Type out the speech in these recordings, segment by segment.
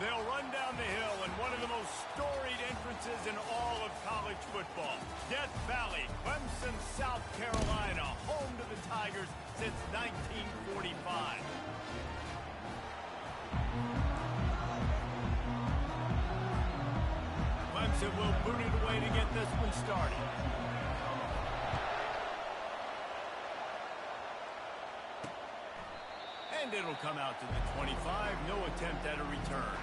They'll run down the hill in one of the most storied entrances in all of college football. Death Valley, Clemson, South Carolina, home to the Tigers since 1945. Clemson will boot it away to get this one started. And it'll come out to the 25. No attempt at a return.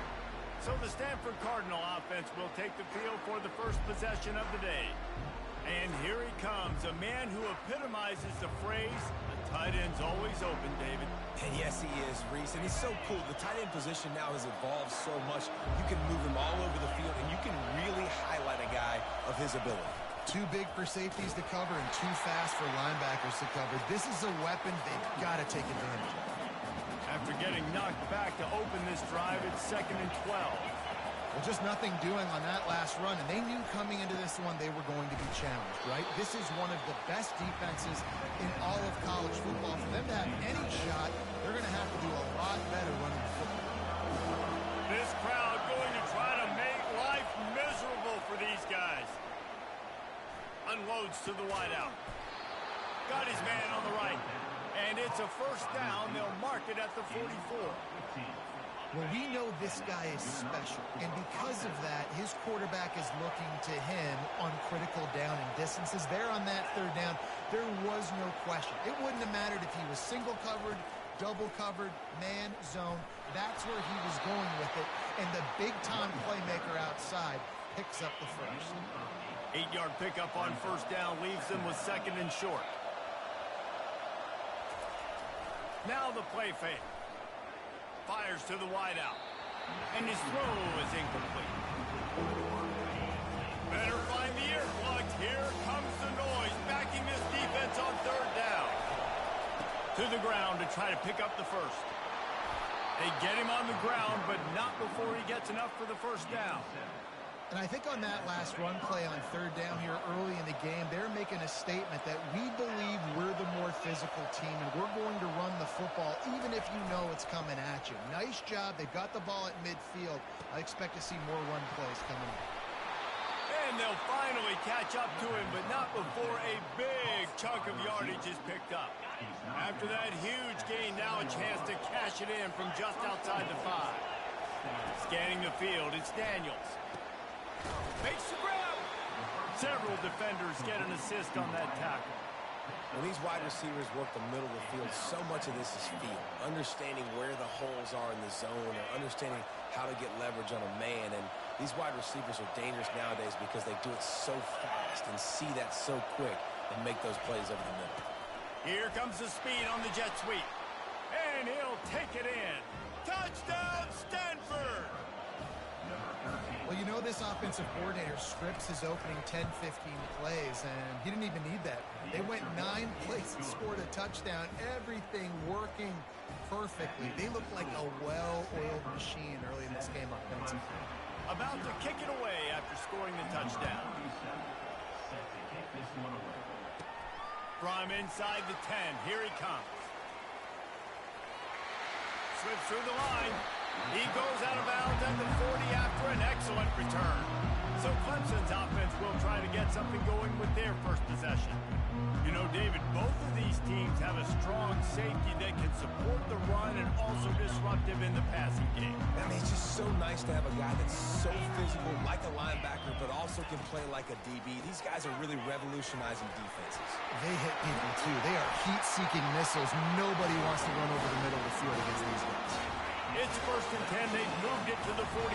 So the Stanford Cardinal offense will take the field for the first possession of the day. And here he comes, a man who epitomizes the phrase, the tight end's always open, David. And yes, he is, Reese. And he's so cool. The tight end position now has evolved so much. You can move him all over the field, and you can really highlight a guy of his ability. Too big for safeties to cover and too fast for linebackers to cover. This is a weapon they've got to take advantage of. After getting knocked back to open this drive, it's 2nd and 12. Well, just nothing doing on that last run, and they knew coming into this one they were going to be challenged, right? This is one of the best defenses in all of college football. For them to have any shot, they're going to have to do a lot better running the football. This crowd going to try to make life miserable for these guys. Unloads to the wideout. Got his man on the right. And it's a first down. They'll mark it at the 44. Well, we know this guy is special, and because of that, his quarterback is looking to him on critical down and distances. There on that 3rd down, there was no question. It wouldn't have mattered if he was single covered, double covered, man, zone. That's where he was going with it, and the big-time playmaker outside picks up the first. 8-yard pickup on first down leaves them with 2nd and short. Now the play fake. Fires to the wideout. And his throw is incomplete. Better find the earplugs. Here comes the noise, backing this defense on 3rd down. To the ground to try to pick up the first. They get him on the ground, but not before he gets enough for the first down. And I think on that last run play on 3rd down here early in the game, they're making a statement that we believe we're the more physical team and we're going to run the football even if you know it's coming at you. Nice job. They've got the ball at midfield. I expect to see more run plays coming up. And they'll finally catch up to him, but not before a big chunk of yardage is picked up. After that huge gain, now a chance to cash it in from just outside the 5. Scanning the field, it's Daniels. Makes the grab. Several defenders get an assist on that tackle. When these wide receivers work the middle of the field, so much of this is feel. Understanding where the holes are in the zone or understanding how to get leverage on a man. And these wide receivers are dangerous nowadays because they do it so fast and see that so quick and make those plays over the middle. Here comes the speed on the jet sweep. And he'll take it in. Touchdown, Stanford! Well, you know this offensive coordinator scripts his opening 10, 15 plays, and he didn't even need that. They went 9 plays and scored a touchdown, everything working perfectly. They look like a well-oiled machine early in this game offensively. About to kick it away after scoring the touchdown. From inside the 10, here he comes. Slips through the line. He goes out of bounds at the 40 after an excellent return. So Clemson's offense will try to get something going with their first possession. You know, David, both of these teams have a strong safety that can support the run and also disruptive in the passing game. I mean, it's just so nice to have a guy that's so physical, like a linebacker, but also can play like a DB. These guys are really revolutionizing defenses. They hit people, too. They are heat-seeking missiles. Nobody wants to run over the middle of the field against these guys. It's 1st and 10. They've moved it to the 41.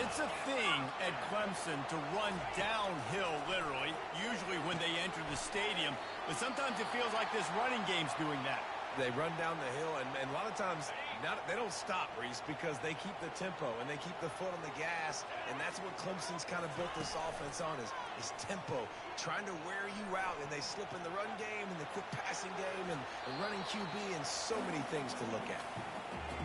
It's a thing at Clemson to run downhill, literally, usually when they enter the stadium. But sometimes it feels like this running game's doing that. They run down the hill, and a lot of times they don't stop, Reese, because they keep the tempo and they keep the foot on the gas, and that's what Clemson's kind of built this offense on is tempo, trying to wear you out, and they slip in the run game and the quick passing game and the running QB and so many things to look at.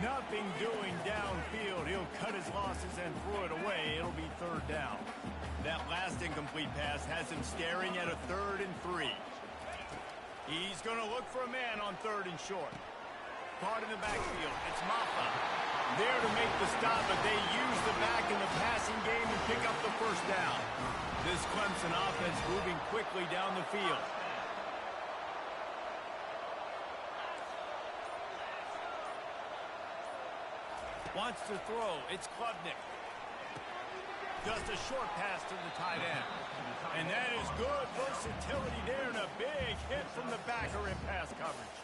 Nothing doing downfield. He'll cut his losses and throw it away. It'll be 3rd down. That last incomplete pass has him staring at a 3rd and 3. He's going to look for a man on 3rd and short. caught in the backfield. It's Maffa. There to make the stop, but they use the back in the passing game and pick up the first down. This Clemson offense moving quickly down the field. Wants to throw. It's Klubnik. Just a short pass to the tight end. And that is good versatility there and a big hit from the backer in pass coverage.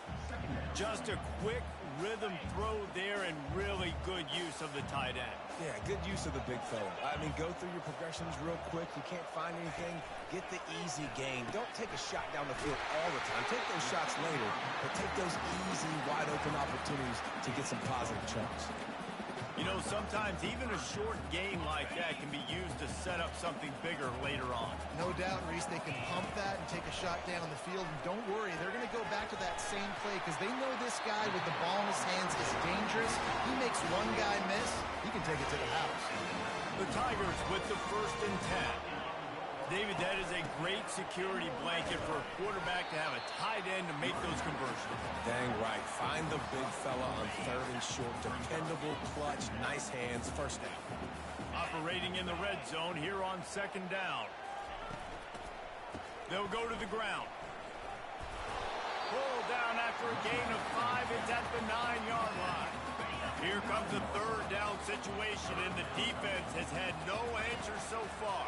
Just a quick rhythm throw there and really good use of the tight end. Yeah, good use of the big fella. I mean, go through your progressions real quick. You can't find anything. Get the easy gain. Don't take a shot down the field all the time. Take those shots later, but take those easy, wide-open opportunities to get some positive chunks. You know, sometimes even a short game like that can be used to set up something bigger later on. No doubt, Reese, they can pump that and take a shot down the field. And don't worry, they're going to go back to that same play because they know this guy with the ball in his hands is dangerous. He makes one guy miss, he can take it to the house. The Tigers with the 1st and 10. David, that is a great security blanket for a quarterback to have a tight end to make those conversions. Dang right. Find the big fella on 3rd and short. Dependable, clutch, nice hands, first down. Operating in the red zone here on 2nd down. They'll go to the ground. Pull down after a gain of 5. It's at the 9-yard line. Here comes a 3rd down situation, and the defense has had no answer so far.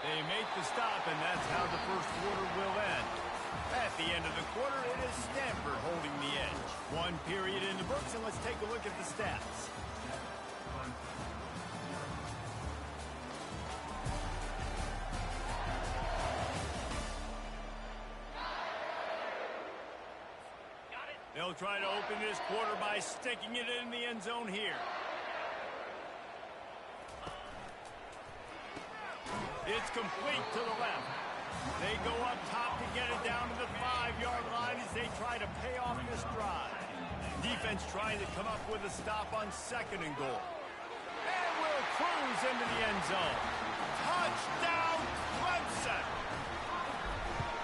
They make the stop, and that's how the first quarter will end. At the end of the quarter, it is Stanford holding the edge. 1 period in the books, and let's take a look at the stats. They'll try to open this quarter by sticking it in the end zone here. It's complete to the left. They go up top to get it down to the 5-yard line as they try to pay off this drive. Defense trying to come up with a stop on 2nd and goal. And will cruise into the end zone. Touchdown, Clemson!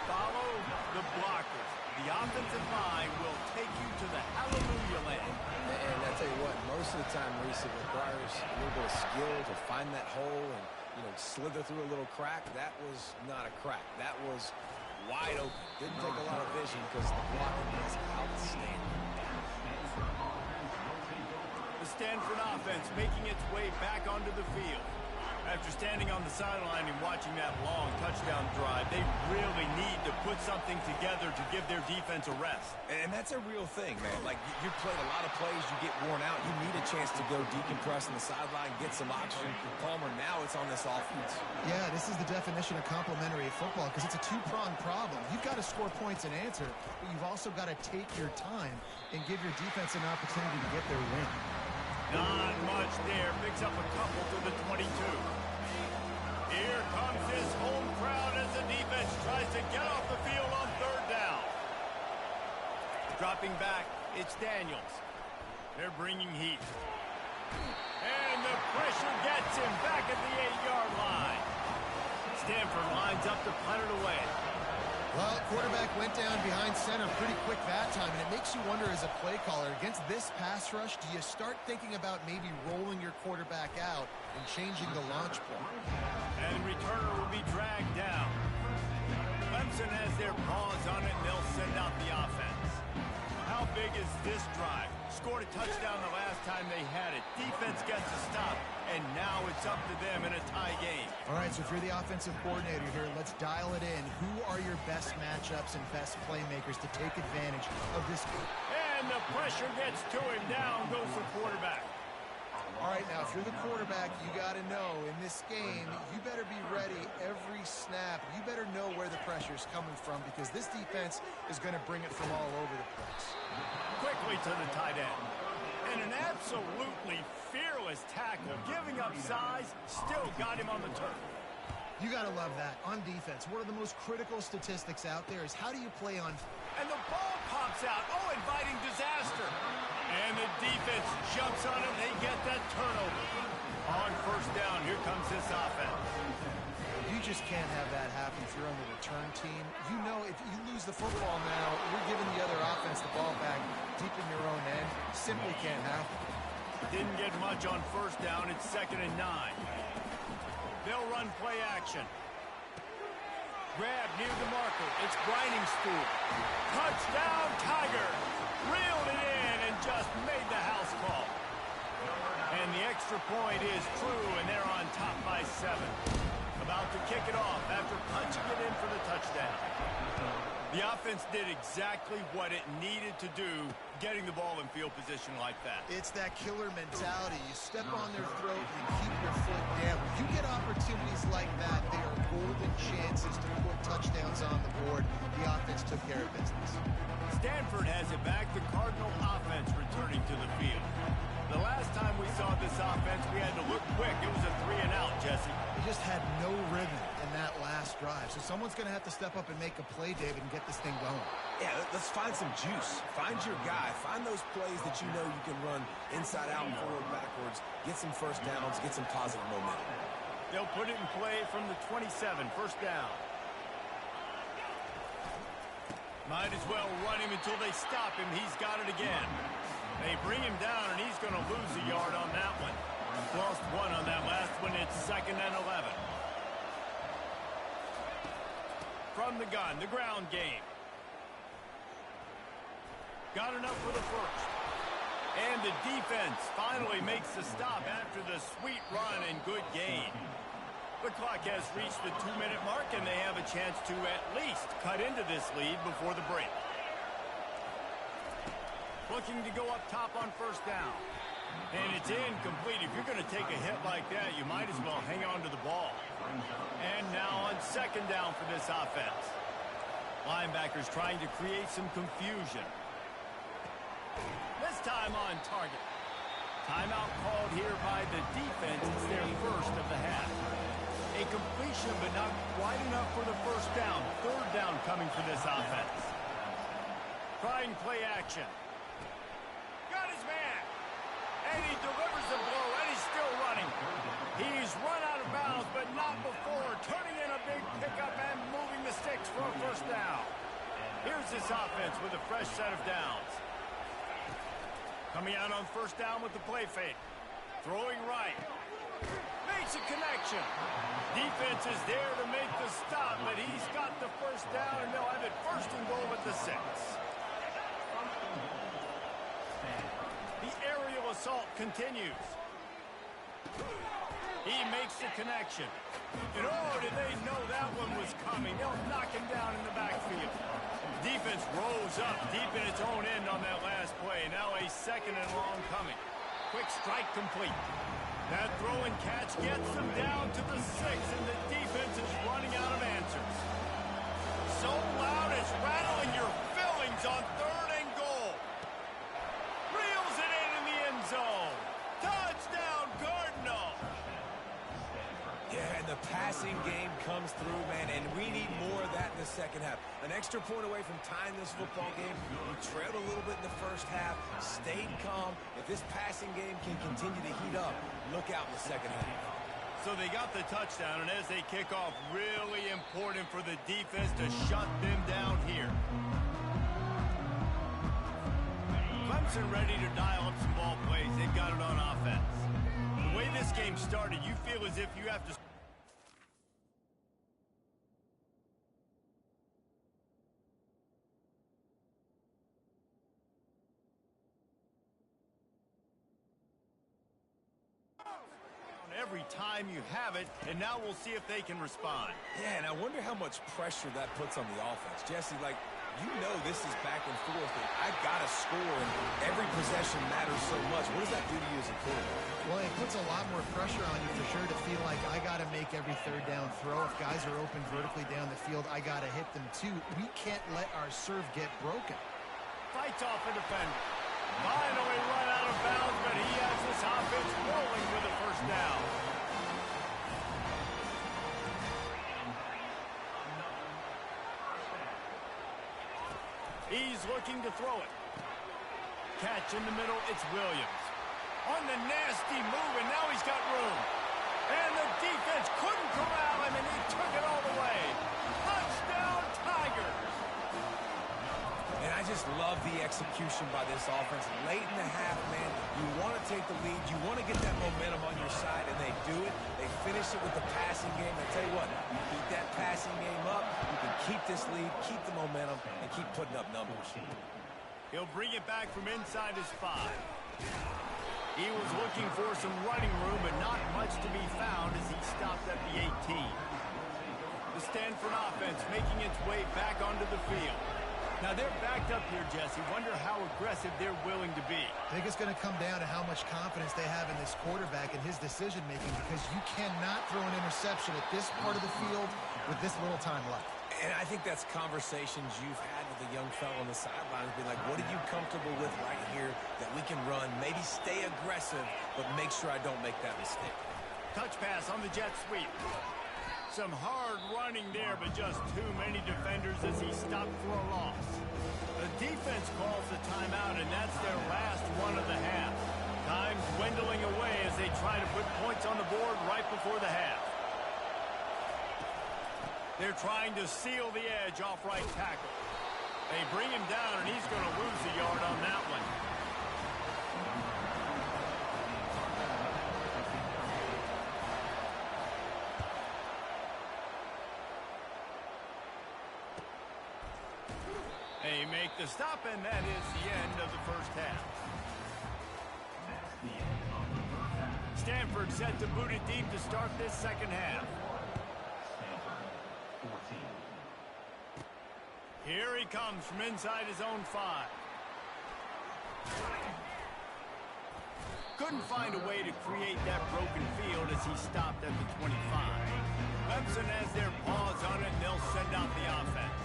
Follow the blockers. The offensive line will take you to the hallelujah land. And I tell you what, most of the time, Reese, it requires a little bit of skill to find that hole and, you know, slither through a little crack. That was not a crack. That was wide open. Didn't take a lot of vision because the blocking was outstanding. The Stanford offense making its way back onto the field. After standing on the sideline and watching that long touchdown drive, they really need to put something together to give their defense a rest. And that's a real thing, man. Like, you played a lot of plays, you get worn out. You need a chance to go decompress on the sideline, get some oxygen. Palmer, now it's on this offense. Yeah, this is the definition of complementary football because it's a two-pronged problem. You've got to score points and answer, but you've also got to take your time and give your defense an opportunity to get their win. Not much there. Picks up a couple to the 22. Here comes his home crowd as the defense tries to get off the field on 3rd down. Dropping back, it's Daniels. They're bringing heat. And the pressure gets him back at the 8-yard line. Stanford lines up to punt it away. Well, quarterback went down behind center pretty quick that time, and it makes you wonder as a play caller, against this pass rush, do you start thinking about maybe rolling your quarterback out and changing the launch point? And returner will be dragged down. Clemson has their paws on it, and they'll send out the offense. How big is this drive? Scored a touchdown the last time they had it. Defense gets a stop, and now it's up to them in a tie game. All right, so if you're the offensive coordinator here, let's dial it in. Who are your best matchups and best playmakers to take advantage of this? And the pressure gets to him. Down goes the quarterback. All right, now, if you're the quarterback, you got to know in this game, you better be ready every snap. You better know where the pressure is coming from because this defense is going to bring it from all over the place. Quickly to the tight end. And an absolutely fearless tackle, giving up size, still got him on the turf. You got to love that. On defense, one of the most critical statistics out there is how do you play on... And the ball pops out. Oh, inviting disaster. And the defense jumps on him. They get that turnover. On 1st down, here comes this offense. You just can't have that happen if you're on the return team. You know if you lose the football now, you're giving the other offense the ball back simply can't happen. Didn't get much on first down. It's 2nd and 9. They'll run play action. Grab near the marker. It's grinding spool. Touchdown, Tiger. Reeled it in and just made the house call. And the extra point is true, and they're on top by 7. About to kick it off after punching it in for the touchdown. The offense did exactly what it needed to do, getting the ball in field position like that. It's that killer mentality. You step on their throat, you keep your foot down. You get opportunities like that, they are golden chances to put touchdowns on the board. The offense took care of business. Stanford has it back. The Cardinal offense returning to the field. The last time we saw this offense, we had to look quick. It was a 3-and-out, Jesse. They just had no rhythm in that last drive. So someone's going to have to step up and make a play, David, and get this thing going. Yeah, let's find some juice. Find your guy. Find those plays that you know you can run inside out and forward, backwards. Get some first downs. Get some positive momentum. They'll put it in play from the 27, first down. Might as well run him until they stop him. He's got it again. They bring him down, and he's going to lose a yard on that one. Lost 1 on that last one. It's 2nd and 11. From the gun, the ground game. Got enough for the first. And the defense finally makes the stop after the sweet run and good gain. The clock has reached the 2-minute mark, and they have a chance to at least cut into this lead before the break. Looking to go up top on first down. And it's incomplete. If you're going to take a hit like that, you might as well hang on to the ball. And now on 2nd down for this offense. Linebackers trying to create some confusion. This time on target. Timeout called here by the defense. It's their first of the half. A completion, but not quite enough for the first down. 3rd down coming for this offense. Trying play action. Got his man. And he delivers the blow, and he's still running. He's run out of bounds, but not before. Turning in a big pickup and moving the sticks for a first down. Here's this offense with a fresh set of downs. Coming out on first down with the play fake. Throwing right. Makes a connection. Defense is there to make the stop, but he's got the first down, and they'll have it 1st and goal at the 6. The aerial assault continues. He makes the connection. And oh, did they know that one was coming. They'll knock him down in the backfield. Defense rose up deep in its own end on that last play. Now a 2nd and long coming. Quick strike complete. That throw and catch gets them down to the 6, and the defense is running out of answers. So loud it's rattling your fillings on 3rd and goal. Reels it in the end zone. Touchdown, Cardinal. Yeah, and the passing game comes through, man, and we need more of that in the 2nd half. An extra point away from tying this football game. We trailed a little bit in the first half, stayed calm. If this passing game can continue to heat up, look out in the 2nd half. So they got the touchdown, and as they kick off, really important for the defense to shut them down here. Clemson ready to dial up some ball plays. They've got it on offense. The way this game started, you feel as if you have to... every time you have it, and now we'll see if they can respond. Yeah, and I wonder how much pressure that puts on the offense. Jesse, like, you know this is back and forth, and I got to score, and every possession matters so much. What does that do to you as a quarterback? Well, it puts a lot more pressure on you for sure to feel like I got to make every 3rd down throw. If guys are open vertically down the field, I got to hit them too. We can't let our serve get broken. Fights off a defender. Finally run out of bounds, but he has this offense rolling with a first down. He's looking to throw it. Catch in the middle, it's Williams. On the nasty move, and now he's got room. And the defense couldn't corral him, and he took it all the way. Touchdown, Tigers! And I just just love the execution by this offense. Late in the half, man, you want to take the lead. You want to get that momentum on your side, and they do it. They finish it with the passing game. I tell you what, you keep that passing game up, you can keep this lead, keep the momentum, and keep putting up numbers. He'll bring it back from inside his 5. He was looking for some running room, but not much to be found as he stopped at the 18. The Stanford offense making its way back onto the field. Now they're backed up here, Jesse. Wonder how aggressive they're willing to be. I think it's going to come down to how much confidence they have in this quarterback and his decision-making, because you cannot throw an interception at this part of the field with this little time left. And I think that's conversations you've had with a young fellow on the sidelines. Be like, what are you comfortable with right here that we can run? Maybe stay aggressive, but make sure I don't make that mistake. Touch pass on the jet sweep. Some hard running there, but just too many defenders as he stopped for a loss. The defense calls the timeout, and that's their last one of the half. Time's dwindling away as they try to put points on the board right before the half. They're trying to seal the edge off right tackle. They bring him down, and he's going to lose a yard on that one. They make the stop, and that is the end of the first half. Stanford set to boot it deep to start this second half. Here he comes from inside his own 5. Couldn't find a way to create that broken field as he stopped at the 25. Clemson has their paws on it, and they'll send out the offense.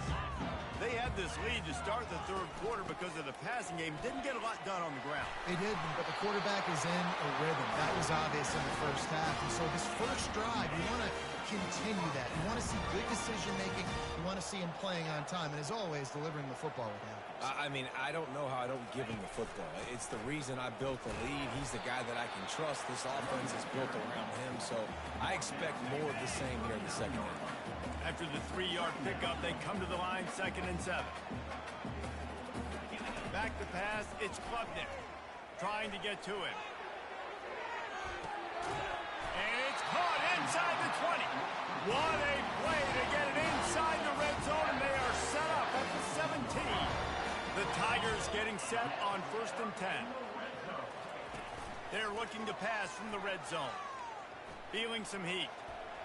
They had this lead to start the third quarter because of the passing game. Didn't get a lot done on the ground. They did, but the quarterback is in a rhythm. That was obvious in the first half. And so this first drive, you want to continue that. You want to see good decision-making. You want to see him playing on time. And as always, delivering the football with accuracy. I mean, I don't know how I don't give him the football. It's the reason I built the lead. He's the guy that I can trust. This offense is built around him. So I expect more of the same here in the second half. After the 3-yard pickup, they come to the line, 2nd and 7. Back to pass, it's Klubnik trying to get to him. And it's caught inside the 20. What a play to get it inside the red zone, and they are set up at the 17. The Tigers getting set on 1st and 10. They're looking to pass from the red zone. Feeling some heat.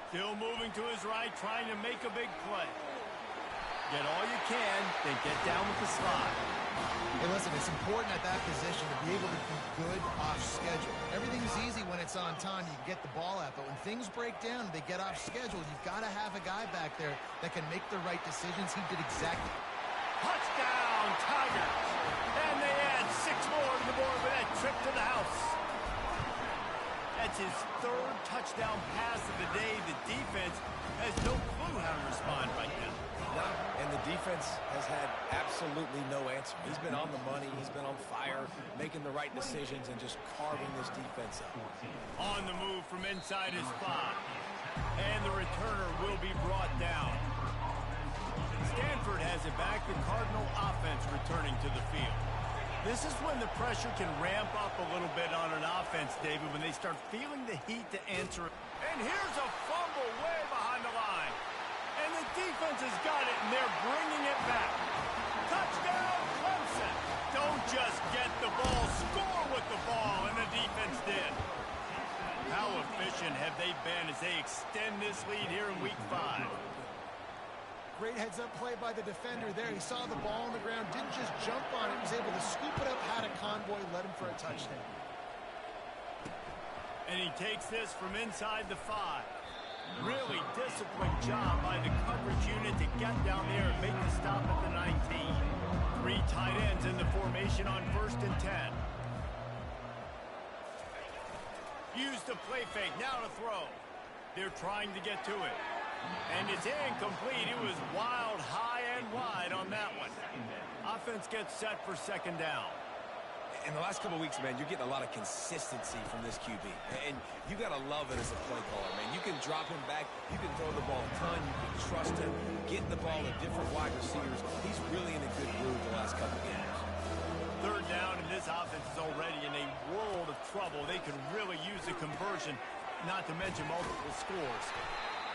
Still moving to his right, trying to make a big play. Get all you can, then get down with the slide. Hey, listen, it's important at that position to be able to be good off schedule. Everything's easy when it's on time. You can get the ball out, but when things break down and they get off schedule, you've got to have a guy back there that can make the right decisions. He did exactly. Touchdown, Tigers! And they add 6 more to the board with that trip to the house. That's his 3rd touchdown pass of the day. The defense has no clue how to respond right now. No, and the defense has had absolutely no answer. He's been on the money. He's been on fire, making the right decisions and just carving this defense up. On the move from inside his 5. And the returner will be brought down. Stanford has it back. The Cardinal offense returning to the field. This is when the pressure can ramp up a little bit on an offense, David, when they start feeling the heat to answer. And here's a fumble way behind the line. And the defense has got it, and they're bringing it back. Touchdown, Clemson. Don't just get the ball, score with the ball, and the defense did. How efficient have they been as they extend this lead here in Week 5? Great heads-up play by the defender there. He saw the ball on the ground, didn't just jump on it. He was able to scoop it up, had a convoy, led him for a touchdown. And he takes this from inside the 5. Really disciplined job by the coverage unit to get down there and make the stop at the 19. 3 tight ends in the formation on 1st and 10. Use the play fake, now to throw. They're trying to get to it. And it's incomplete. It was wild, high and wide on that one. Offense gets set for 2nd down. In the last couple of weeks, man, you're getting a lot of consistency from this QB. And you got to love it as a play caller, man. You can drop him back. You can throw the ball a ton. You can trust him. Getting the ball to different wide receivers. He's really in a good groove the last couple of games. Third down, and this offense is already in a world of trouble. They could really use a conversion, not to mention multiple scores.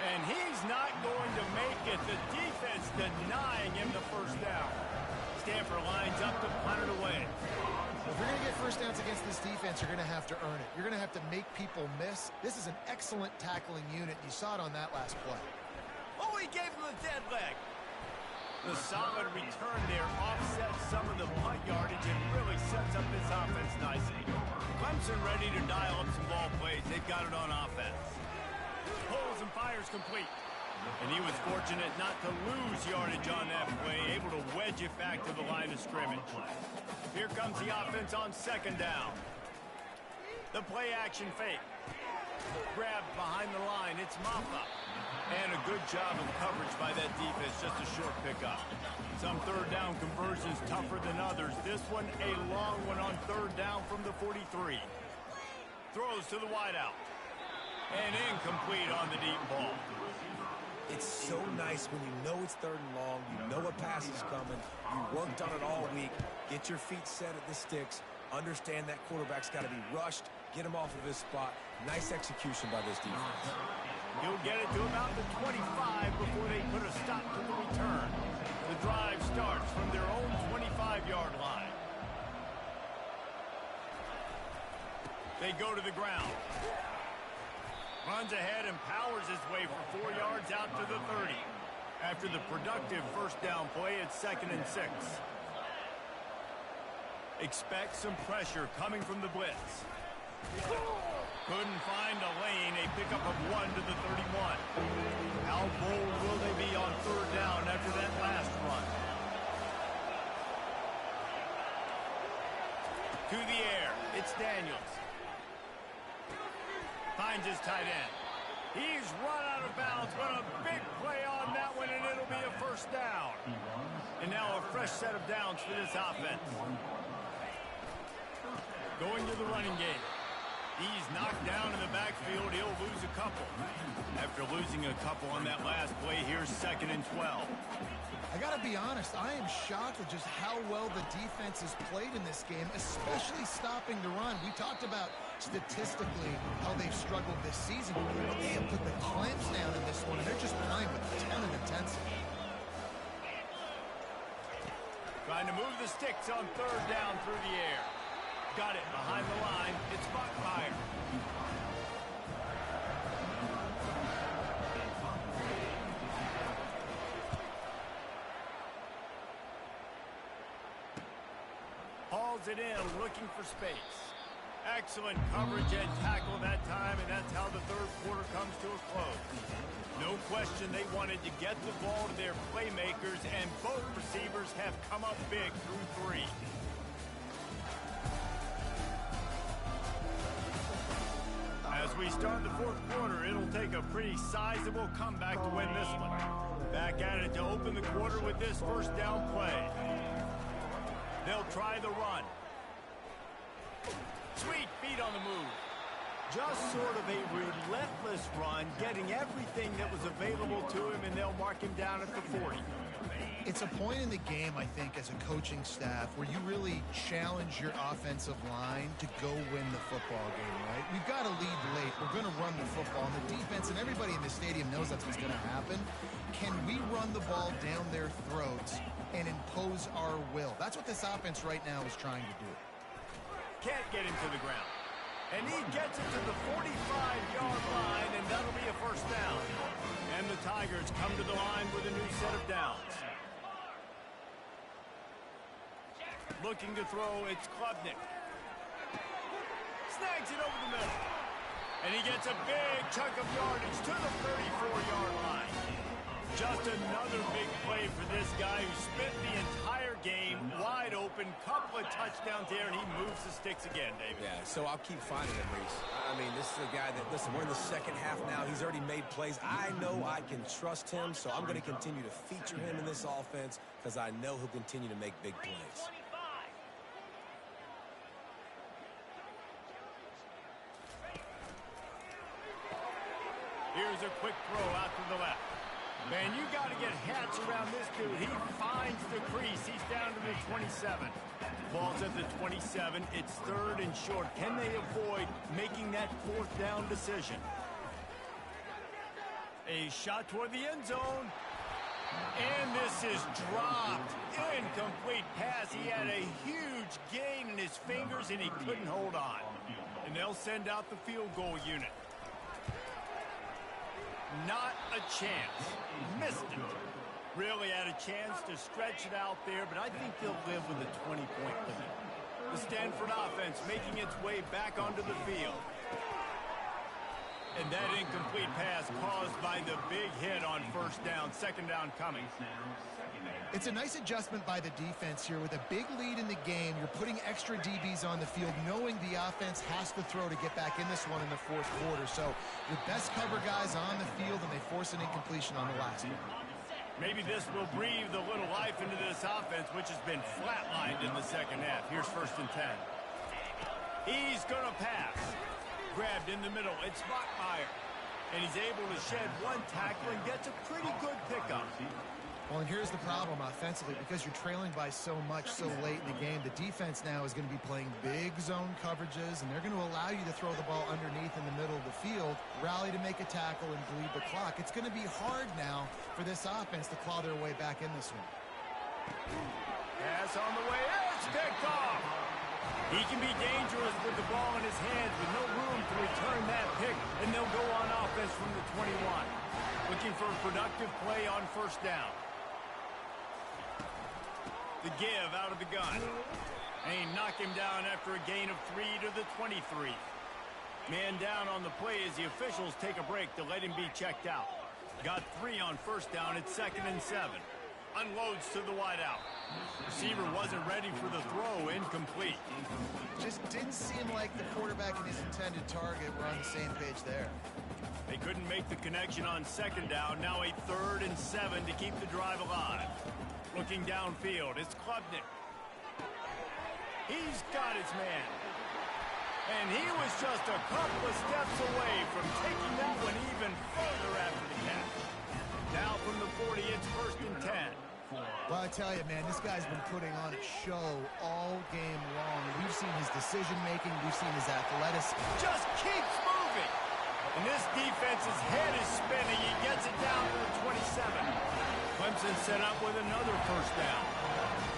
And he's not going to make it. The defense denying him the first down. Stanford lines up to punt it away. If you're going to get first downs against this defense, you're going to have to earn it. You're going to have to make people miss. This is an excellent tackling unit. You saw it on that last play. Oh, he gave him the dead leg. The solid return there offsets some of the punt yardage and really sets up this offense nicely. Clemson ready to dial up some ball plays. They've got it on offense. Pulls and fires complete. And he was fortunate not to lose yardage on that play, able to wedge it back to the line of scrimmage. Here comes the offense on second down. The play action fake. Grabbed behind the line. It's Maffa. And a good job of coverage by that defense. Just a short pickup. Some third down conversions tougher than others. This one a long one on third down from the 43. Throws to the wideout. And incomplete on the deep ball. It's so nice when you know it's third and long, you know a pass is coming, you worked on it all week, get your feet set at the sticks, understand that quarterback's got to be rushed, get him off of his spot. Nice execution by this defense. He'll get it to about the 25 before they put a stop to the return. The drive starts from their own 25-yard line. They go to the ground. Runs ahead and powers his way for 4 yards out to the 30. After the productive first down play, it's 2nd and 6. Expect some pressure coming from the blitz. Couldn't find a lane. A pickup of 1 to the 31. How bold will they be on third down after that last run? To the air. It's Daniels. Finds his tight end. He's run out of bounds, but a big play on that one, and it'll be a first down. And now a fresh set of downs for this offense. Going to the running game. He's knocked down in the backfield. He'll lose a couple. After losing a couple on that last play, here's 2nd and 12. I got to be honest, I am shocked at just how well the defense has played in this game, especially stopping the run. We talked about statistically how they've struggled this season, but they have put the clamps down in this one, and they're just playing with a ton of intensity. Trying to move the sticks on third down through the air. Got it behind the line. It's Buckmeyer. Hauls it in, looking for space. Excellent coverage and tackle that time, and that's how the third quarter comes to a close. No question they wanted to get the ball to their playmakers, and both receivers have come up big through 3. As we start the fourth quarter, it'll take a pretty sizable comeback to win this one. Back at it to open the quarter with this first down play. They'll try the run. Sweet feet on the move. Just sort of a relentless run, getting everything that was available to him, and they'll mark him down at the 40. It's a point in the game, I think, as a coaching staff where you really challenge your offensive line to go win the football game, right? We've got to lead late. We're going to run the football. And the defense and everybody in the stadium knows that's what's going to happen. Can we run the ball down their throats and impose our will? That's what this offense right now is trying to do. Can't get him to the ground. And he gets it to the 45-yard line, and that'll be a first down. And the Tigers come to the line with a new set of downs. Looking to throw, it's Klubnik. Snags it over the middle. And he gets a big chunk of yardage to the 34-yard line. Just another big play for this guy who spent the entire game wide open. Couple of touchdowns there, and he moves the sticks again, David. Yeah, so I'll keep finding him, Reese. I mean, this is a guy that, listen, we're in the second half now. He's already made plays. I know I can trust him, so I'm going to continue to feature him in this offense because I know he'll continue to make big plays. Here's a quick throw out to the left. Man, you got to get hats around this dude. He finds the crease. He's down to the 27. Ball's at the 27. It's third and short. Can they avoid making that fourth down decision? A shot toward the end zone. And this is dropped. Incomplete pass. He had a huge gain in his fingers, and he couldn't hold on. And they'll send out the field goal unit. Not a chance. Missed it. Really had a chance to stretch it out there, but I think they'll live with a 20-point lead. The Stanford offense making its way back onto the field. And that incomplete pass caused by the big hit on first down. Second down coming. It's a nice adjustment by the defense here. With a big lead in the game, you're putting extra DBs on the field, knowing the offense has to throw to get back in this one in the fourth quarter. So your best cover guys on the field, and they force an incompletion on the last one. Maybe this will breathe a little life into this offense, which has been flatlined in the second half. Here's first and 10. He's going to pass. Grabbed in the middle. It's Bachmeier. And he's able to shed one tackle and gets a pretty good pickup. Well, and here's the problem offensively. Because you're trailing by so much so late in the game, the defense now is going to be playing big zone coverages, and they're going to allow you to throw the ball underneath in the middle of the field, rally to make a tackle, and bleed the clock. It's going to be hard now for this offense to claw their way back in this one. Pass on the way. It's picked off. He can be dangerous with the ball in his hands with no room to return that pick, and they'll go on offense from the 21. Looking for a productive play on first down. The give out of the gun. And he knocked him down after a gain of 3 to the 23. Man down on the play as the officials take a break to let him be checked out. Got 3 on first down. It's second and 7. Unloads to the wideout. Receiver wasn't ready for the throw. Incomplete. Just didn't seem like the quarterback and his intended target were on the same page there. They couldn't make the connection on second down. Now a third and 7 to keep the drive alive. Looking downfield, it's Klubnik. He's got his man. And he was just a couple of steps away from taking that one even further after the catch. Now from the 40, it's first and 10. Well, I tell you, man, this guy's been putting on a show all game long. We've seen his decision-making. We've seen his athleticism. Just keeps moving. And this defense's head is spinning. He gets it down to the 27. Clemson set up with another first down.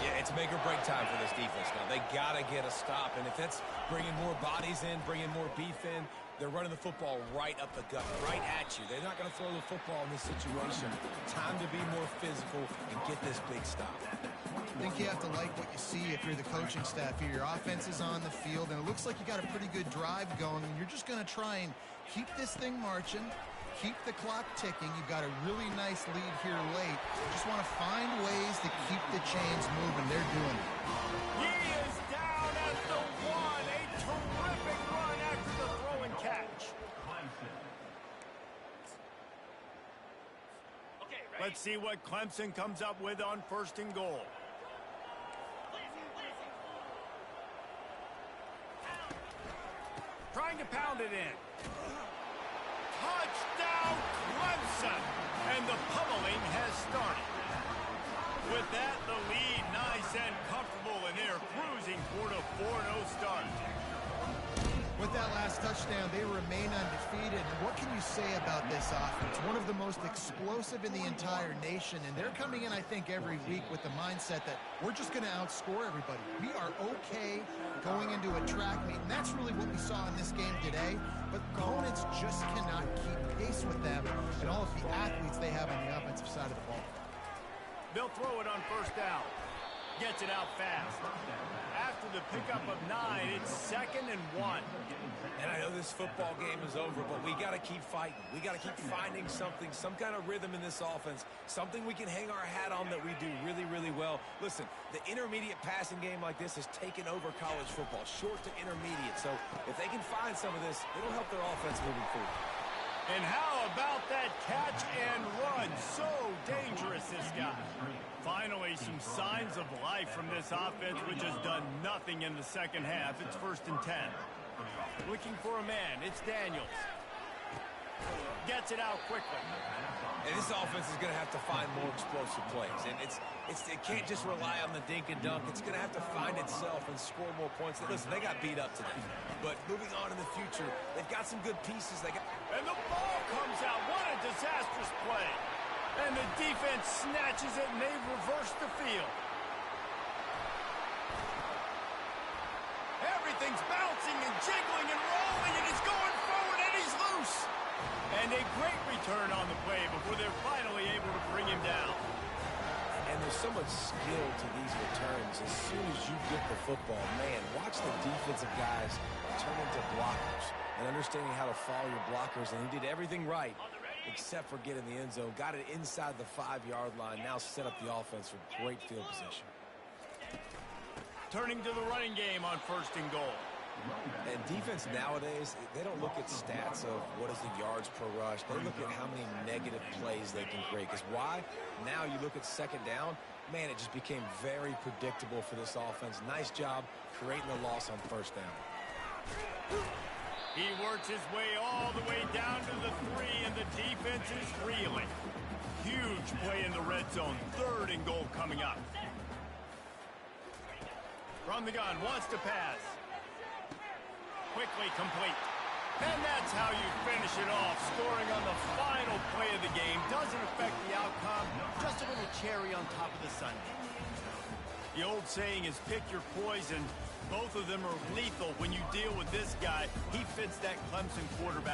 Yeah, it's make or break time for this defense now. They got to get a stop, and if that's bringing more bodies in, bringing more beef in, they're running the football right up the gut, right at you. They're not going to throw the football in this situation. Time to be more physical and get this big stop. I think you have to like what you see if you're the coaching staff here. Your offense is on the field, and it looks like you got a pretty good drive going, and you're just going to try and keep this thing marching, keep the clock ticking. You've got a really nice lead here late. Just want to find ways to keep the chains moving. They're doing it. He is down at the 1. A terrific run after the throw and catch. Let's see what Clemson comes up with on first and goal. Trying to pound it in. Touchdown, Clemson! And the pummeling has started. With that, the lead nice and comfortable, and they're cruising toward a 4-0 start. With that last touchdown, they remain undefeated. And what can you say about this offense? One of the most explosive in the entire nation, and they're coming in, I think, every week with the mindset that we're just going to outscore everybody. We are okay going into a track meet, and that's really what we saw in this game today. But opponents just cannot keep pace with them and all of the athletes they have on the offensive side of the ball. They'll throw it on first down. Gets it out fast. After the pickup of 9, it's second and 1. And I know this football game is over, but we got to keep fighting. We got to keep finding something, some kind of rhythm in this offense, something we can hang our hat on that we do really, really well. Listen, the intermediate passing game like this has taken over college football, short to intermediate. So if they can find some of this, it'll help their offense moving forward. And how about that catch and run? So dangerous, this guy. Finally, some signs of life from this offense, which has done nothing in the second half. It's first and 10. Looking for a man. It's Daniels. Gets it out quickly. And this offense is going to have to find more explosive plays. And it can't just rely on the dink and dunk. It's going to have to find itself and score more points. Listen, they got beat up today. But moving on in the future, they've got some good pieces. And the ball comes out. What a disastrous play. And the defense snatches it, and they've reversed the field. Everything's bouncing and jiggling and rolling, and he's going forward, and he's loose. And a great return on the play before they're finally able to bring him down. And there's so much skill to these returns. As soon as you get the football, man, watch the defensive guys turn into blockers and understanding how to follow your blockers. And he did everything right except for getting the end zone. Got it inside the 5-yard line. Now set up the offense for great field position. Turning to the running game on 1st and goal. And defense nowadays, they don't look at stats of what is the yards per rush. They look at how many negative plays they can create. Because why? Now you look at 2nd down, man, it just became very predictable for this offense. Nice job creating the loss on 1st down. He works his way all the way down to the 3, and the defense is reeling. Huge play in the red zone. 3rd and goal coming up. From the gun, wants to pass. Quickly complete. And that's how you finish it off. Scoring on the final play of the game doesn't affect the outcome. Just a little cherry on top of the sundae. The old saying is pick your poison. Both of them are lethal when you deal with this guy. He fits that Clemson quarterback.